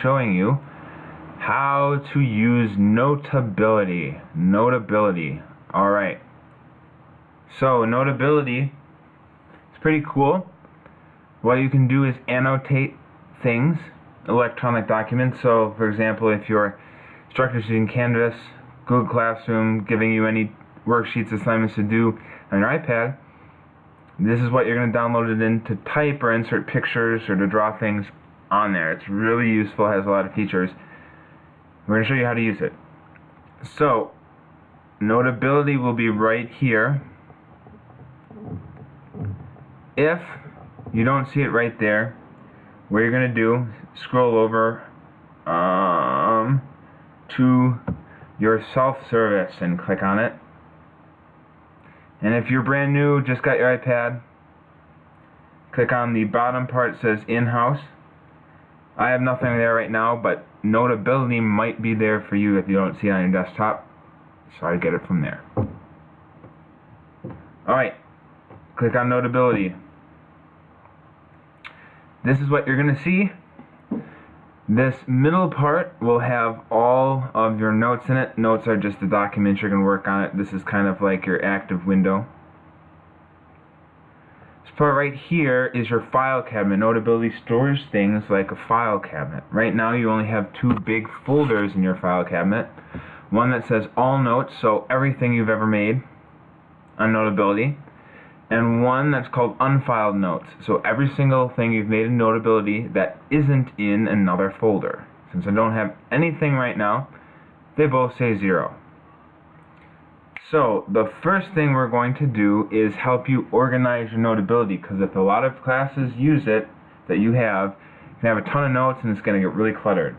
showing you how to use Notability. Notability. Alright. So, Notability is pretty cool. What you can do is annotate things, electronic documents. So, for example, if your instructor is using Canvas, Google Classroom, giving you any worksheets, assignments to do on your iPad, this is what you're going to download it in to type or insert pictures or to draw things on there. It's really useful, has a lot of features. We're going to show you how to use it. So, Notability will be right here. If you don't see it right there, what you're going to do, scroll over to your self-service and click on it. And if you're brand new, just got your iPad, click on the bottom part that says in-house. I have nothing there right now, but Notability might be there for you if you don't see it on your desktop. So I get it from there. Alright, click on Notability. This is what you're going to see. This middle part will have all of your notes in it. Notes are just the documents you're going to work on it. This is kind of like your active window. This part right here is your file cabinet. Notability stores things like a file cabinet. Right now you only have two big folders in your file cabinet. One that says all notes, so everything you've ever made on Notability. And one that's called unfiled notes, so every single thing you've made in Notability that isn't in another folder. Since I don't have anything right now, they both say 0. So the first thing we're going to do is help you organize your Notability, because if a lot of classes use it that you can have a ton of notes and it's going to get really cluttered.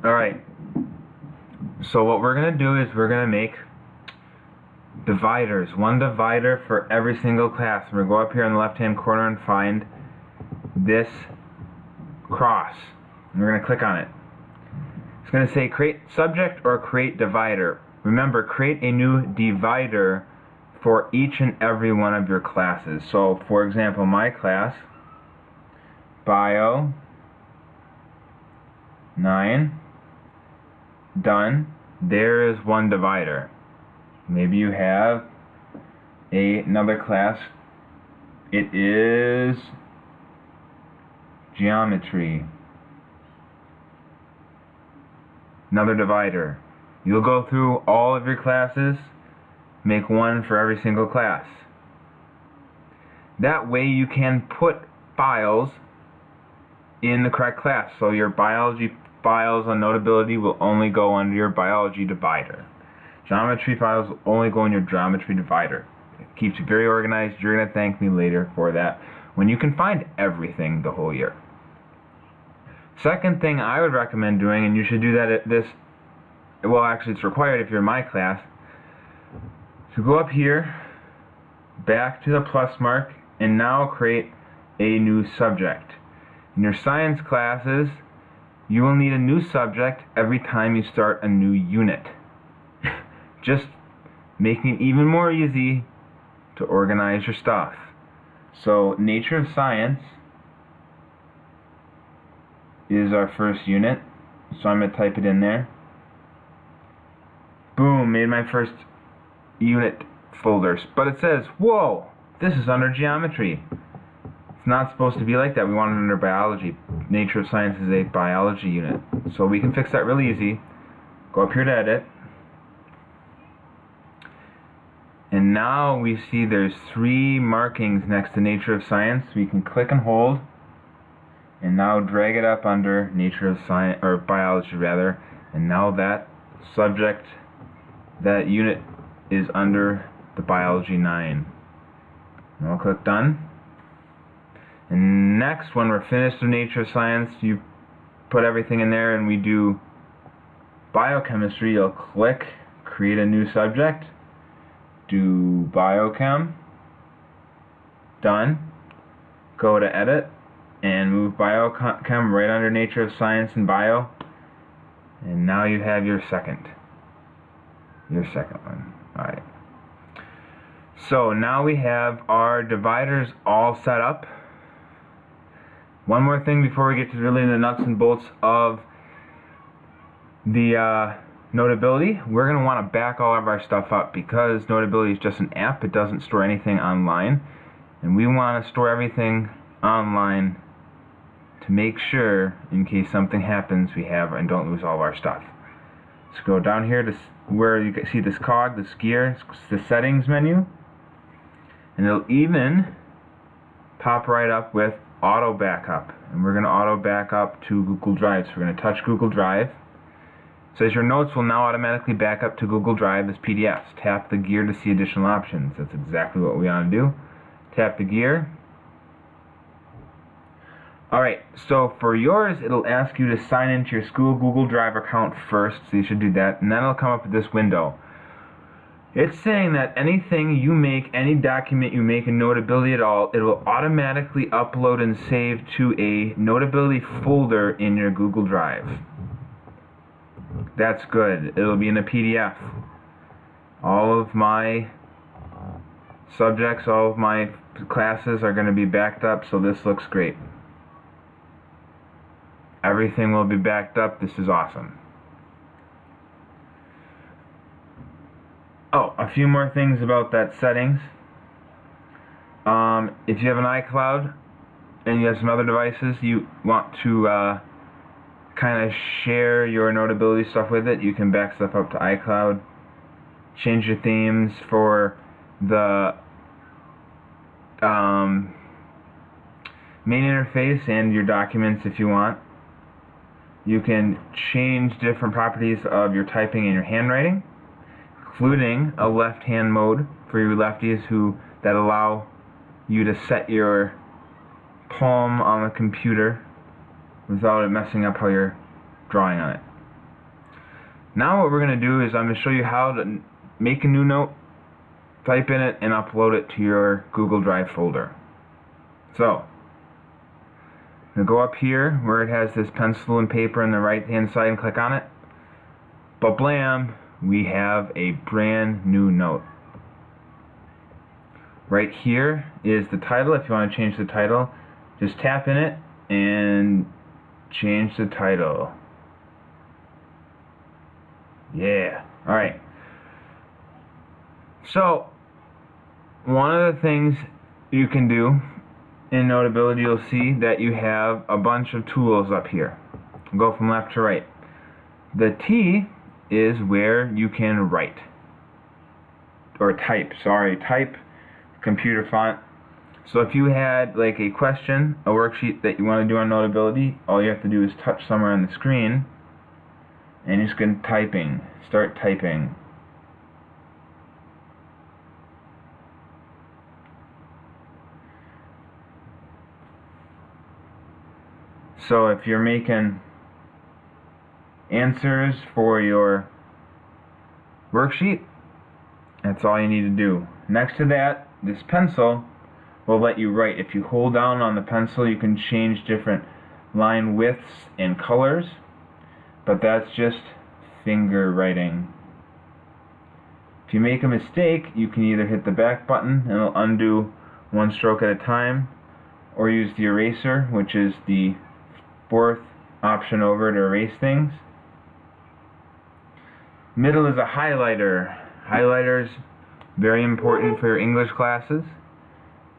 Alright, so what we're going to do is we're going to make dividers, one divider for every single class. We're going to go up here in the left hand corner and find this cross. And we're going to click on it. It's going to say create subject or create divider. Remember, create a new divider for each and every one of your classes. So, for example, my class, Bio 9, done. There is one divider. Maybe you have another class. It is geometry. Another divider. You'll go through all of your classes, make one for every single class. That way you can put files in the correct class. So your biology files on Notability will only go under your biology divider. Geometry files will only go in your geometry divider. It keeps you very organized. You're going to thank me later for that when you can find everything the whole year. Second thing I would recommend doing, and you should do that at this, well actually it's required if you're in my class, to go up here, back to the plus mark, and now create a new subject. In your science classes, you will need a new subject every time you start a new unit. Just making it even more easy to organize your stuff. So, Nature of Science is our first unit. So I'm going to type it in there. Boom, made my first unit folders. But it says, whoa, this is under geometry. It's not supposed to be like that. We want it under biology. Nature of Science is a biology unit. So we can fix that really easy. Go up here to edit. And now we see there's 3 markings next to Nature of Science. We can click and hold, and now drag it up under Nature of Science, or Biology rather. And now that subject, that unit is under the Biology 9. And I'll click Done. And next, when we're finished with Nature of Science, you put everything in there, and we do Biochemistry. You'll click Create a New Subject. Do Biochem, done, go to edit, and move Biochem right under Nature of Science and Bio, and now you have your second one. Alright, so now we have our dividers all set up. One more thing before we get to really the nuts and bolts of the Notability. We're going to want to back all of our stuff up because Notability is just an app. It doesn't store anything online. And we want to store everything online to make sure, in case something happens, we have and don't lose all of our stuff. So go down here to where you can see this cog, this gear, it's the settings menu. And it'll even pop right up with auto backup. And we're going to auto backup to Google Drive. So we're going to touch Google Drive. It says your notes will now automatically back up to Google Drive as PDFs. Tap the gear to see additional options. That's exactly what we want to do. Tap the gear. Alright, so for yours, it'll ask you to sign into your school Google Drive account first, so you should do that, and then it'll come up with this window. It's saying that anything you make, any document you make in Notability at all, it will automatically upload and save to a Notability folder in your Google Drive. That's good. It'll be in a PDF. All of my subjects, all of my classes are going to be backed up, so this looks great. Everything will be backed up. This is awesome. Oh, a few more things about that settings. If you have an iCloud and you have some other devices you want to kind of share your Notability stuff with it, you can back stuff up to iCloud. Change your themes for the main interface and your documents if you want. You can change different properties of your typing and your handwriting, including a left-hand mode for you lefties that allow you to set your palm on the computer without it messing up how you're drawing on it. Now what we're going to do is I'm going to show you how to make a new note, type in it, and upload it to your Google Drive folder. So, I'm going to go up here where it has this pencil and paper on the right hand side and click on it. But blam, we have a brand new note. Right here is the title. If you want to change the title, just tap in it and change the title. Yeah. Alright. So, one of the things you can do in Notability, you'll see that you have a bunch of tools up here. Go from left to right. The T is where you can write. Or type, type computer font. So if you had like a question, a worksheet that you want to do on Notability, all you have to do is touch somewhere on the screen and just go typing. Start typing. So if you're making answers for your worksheet, that's all you need to do. Next to that, this pencil will let you write. If you hold down on the pencil, you can change different line widths and colors, but that's just finger writing. If you make a mistake, you can either hit the back button and it'll undo one stroke at a time, or use the eraser, which is the fourth option over to erase things. Middle is a highlighter. Highlighters, very important for your English classes.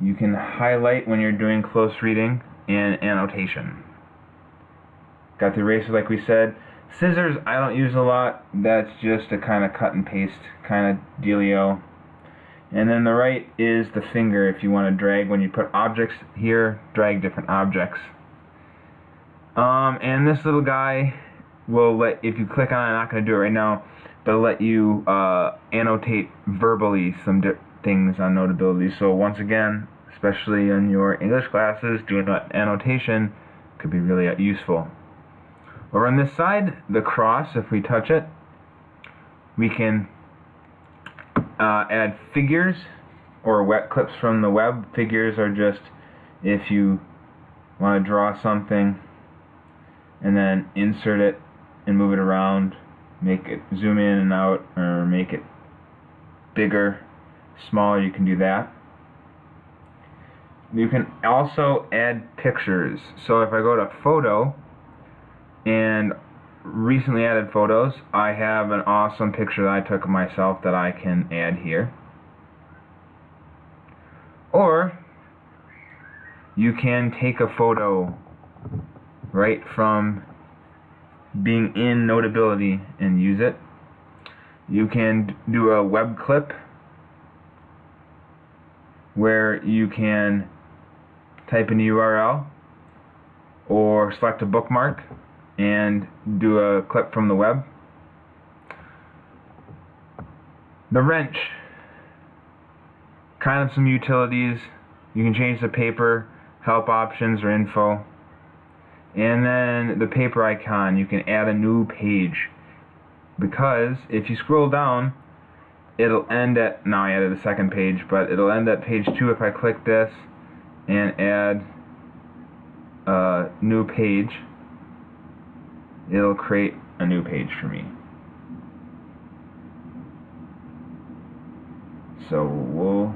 You can highlight when you're doing close reading and annotation. Got the eraser like we said. Scissors I don't use a lot. That's just a kind of cut and paste kind of dealio. And then the right is the finger if you want to drag. When you put objects here, drag different objects. And this little guy will let, if you click on it, I'm not going to do it right now, but it'll let you annotate verbally some things on Notability. So once again, especially in your English classes, doing annotation could be really useful. Over on this side, the cross, if we touch it, we can add figures or wet clips from the web. Figures are just if you want to draw something and then insert it and move it around, make it zoom in and out, or make it bigger, smaller, you can do that. you can also add pictures. So if I go to photo and recently added photos, I have an awesome picture that I took of myself that I can add here. Or you can take a photo right from being in Notability and use it. You can do a web clip where you can type in a URL or select a bookmark and do a clip from the web. The wrench, kind of some utilities. You can change the paper, help options or info. And then the paper icon, you can add a new page. Because if you scroll down, it'll end at, now I added a second page, but it'll end at page 2 if I click this and add a new page. It'll create a new page for me. So we'll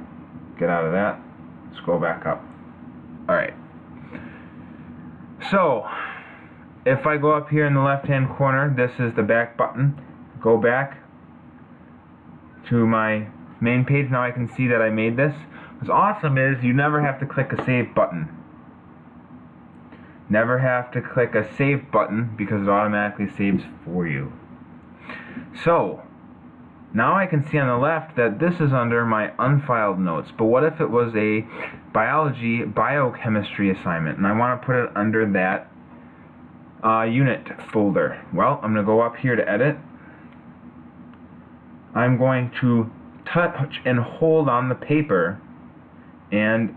get out of that, scroll back up. Alright. So, if I go up here in the left hand corner, this is the back button. Go back to my main page. Now I can see that I made this. What's awesome is you never have to click a save button. Never have to click a save button because it automatically saves for you. So, now I can see on the left that this is under my unfiled notes. But what if it was a biology, biochemistry assignment and I want to put it under that unit folder? Well, I'm going to go up here to edit. I'm going to touch and hold on the paper and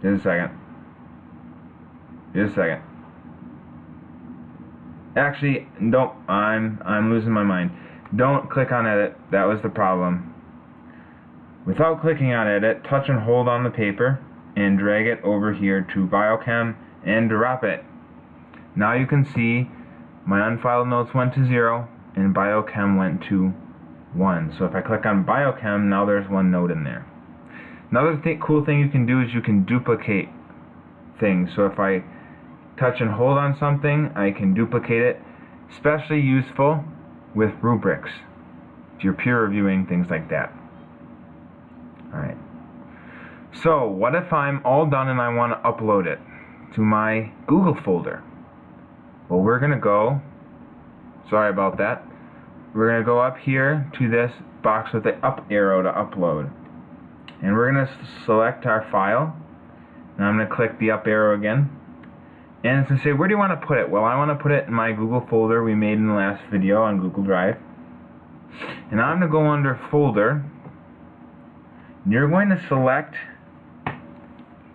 just a second. Actually, don't. I'm losing my mind. Don't click on edit. That was the problem. Without clicking on edit, touch and hold on the paper and drag it over here to biochem and drop it. Now you can see my unfiled notes went to 0 and biochem went to 1. So if I click on biochem, now there's 1 note in there. Another cool thing you can do is you can duplicate things. So if I touch and hold on something, I can duplicate it. Especially useful with rubrics, if you're peer reviewing things like that. Alright. So what if I'm all done and I want to upload it to my Google folder? Well, we're going to go, sorry about that, we're going to go up here to this box with the up arrow to upload. And we're going to select our file. And I'm going to click the up arrow again. And it's going to say, where do you want to put it? Well, I want to put it in my Google folder we made in the last video on Google Drive. And I'm going to go under folder. You're going to select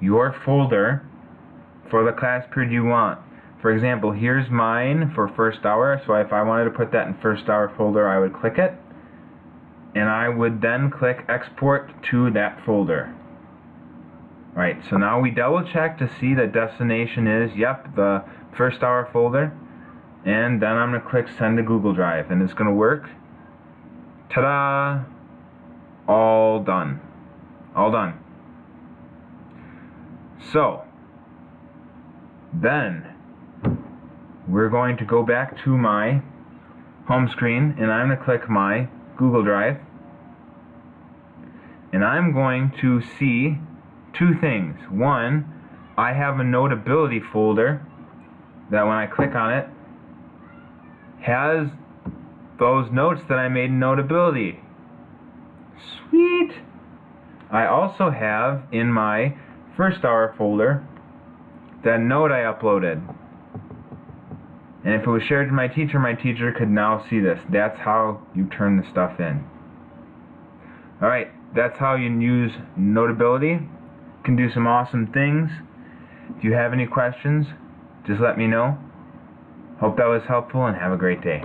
your folder for the class period you want. For example, here's mine for first hour. So if I wanted to put that in first hour folder, I would click it. And I would then click export to that folder. Right, so now we double check to see that destination is, yep, the first hour folder. And then I'm going to click send to Google Drive and it's going to work. Ta-da! All done. All done. So, then we're going to go back to my home screen and I'm going to click my Google Drive. And I'm going to see 2 things. One, I have a Notability folder that when I click on it has those notes that I made in Notability. Sweet! I also have in my first hour folder that note I uploaded. And if it was shared to my teacher could now see this. That's how you turn the stuff in. Alright, that's how you use Notability. Can do some awesome things. If you have any questions, just let me know. Hope that was helpful and have a great day.